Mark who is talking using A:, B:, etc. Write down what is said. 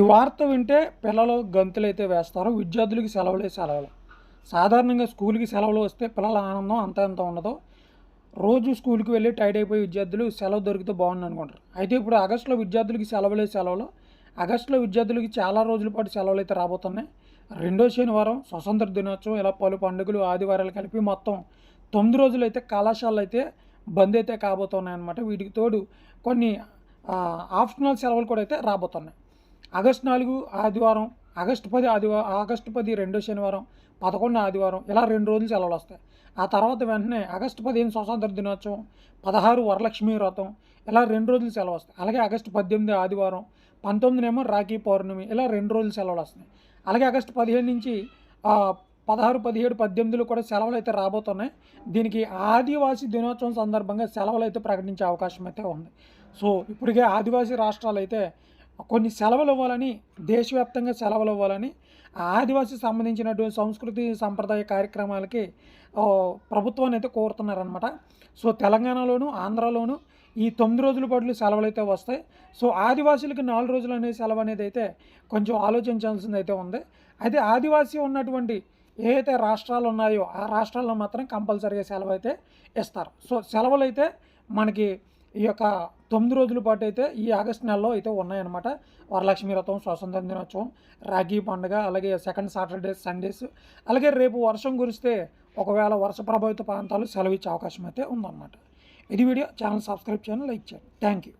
A: వార్త వింటే పిల్లలు గంతులైతే వేస్తారు. విద్యార్థులకి సెలవులే సెలవులు. సాధారణంగా స్కూల్‌కి సెలవులు వస్తే పిల్లల ఆనందం అంతా ఇంత ఉండదు. రోజు స్కూల్‌కి వెళ్ళి టైర్డ్ అయిపోయి విద్యార్థులు సెలవు దొరికితే బాగుండు అనుకుంటారు. అయితే ఇప్పుడు ఆగస్టులో విద్యార్థులకి సెలవులే సెలవులు. ఆగస్టులో విద్యార్థులకి చాలా రోజుల పాటు సెలవులైతే రాబోతున్నాయి. రెండో శనివారం స్వతంత్ర దినోత్సవం ఇలా పలు పండుగలు, ఆదివారాలు కలిపి మొత్తం 9 రోజులైతే కళాశాలలైతే బంద్ అయితే కాబోతున్నాయన్నమాట. వీటికి తోడు కొన్ని ఆప్షనల్ సెలవులు కూడా అయితే రాబోతున్నాయి. ఆగస్టు 4 ఆదివారం, ఆగస్టు 10 రెండో శనివారం, 11 ఆదివారం ఇలా 2 రోజులు సెలవులు వస్తాయి. ఆ తర్వాత వెంటనే ఆగస్టు 15 స్వతంత్ర దినోత్సవం, 16 వరలక్ష్మి వ్రతం ఇలా 2 రోజులు సెలవు వస్తాయి. అలాగే ఆగస్టు 18 ఆదివారం, 19 రాఖీ పౌర్ణమి ఇలా 2 రోజులు సెలవులు వస్తున్నాయి. అలాగే ఆగస్టు 15 నుంచి 16, 17, 18 కూడా సెలవులు అయితే రాబోతున్నాయి. దీనికి ఆదివాసీ దినోత్సవం సందర్భంగా సెలవులు అయితే ప్రకటించే అవకాశం అయితే ఉంది. సో ఇప్పటికే ఆదివాసీ రాష్ట్రాలు అయితే కొన్ని సెలవులు ఇవ్వాలని, దేశవ్యాప్తంగా సెలవులు ఇవ్వాలని ఆదివాసీ సంబంధించినటువంటి సంస్కృతి సంప్రదాయ కార్యక్రమాలకి ప్రభుత్వాన్ని అయితే కోరుతున్నారనమాట. సో తెలంగాణలోను, ఆంధ్రాలోను ఈ 9 రోజుల పాటు సెలవులు అయితే వస్తాయి. సో ఆదివాసీలకి 4 రోజులు అనే సెలవు అనేది అయితే కొంచెం ఆలోచించాల్సింది అయితే ఉంది. అయితే ఆదివాసీ ఉన్నటువంటి ఏవైతే రాష్ట్రాలు ఉన్నాయో ఆ రాష్ట్రాల్లో మాత్రం కంపల్సరీగా సెలవు అయితే ఇస్తారు. సో సెలవులు అయితే మనకి ఈ యొక్క 9 రోజుల పాటు అయితే ఈ ఆగస్టు నెలలో అయితే ఉన్నాయన్నమాట. వరలక్ష్మి వ్రతం, స్వాతంత్ర దినోత్సవం, రాఖీ పండుగ, అలాగే సెకండ్ సాటర్డేస్, సండేస్, అలాగే రేపు వర్షం కురిస్తే ఒకవేళ వర్ష ప్రభావిత ప్రాంతాలు సెలవు ఇచ్చే అవకాశం అయితే ఉందన్నమాట. ఇది వీడియో. ఛానల్ సబ్స్క్రైబ్ చేయండి, లైక్ చేయండి. Thank you.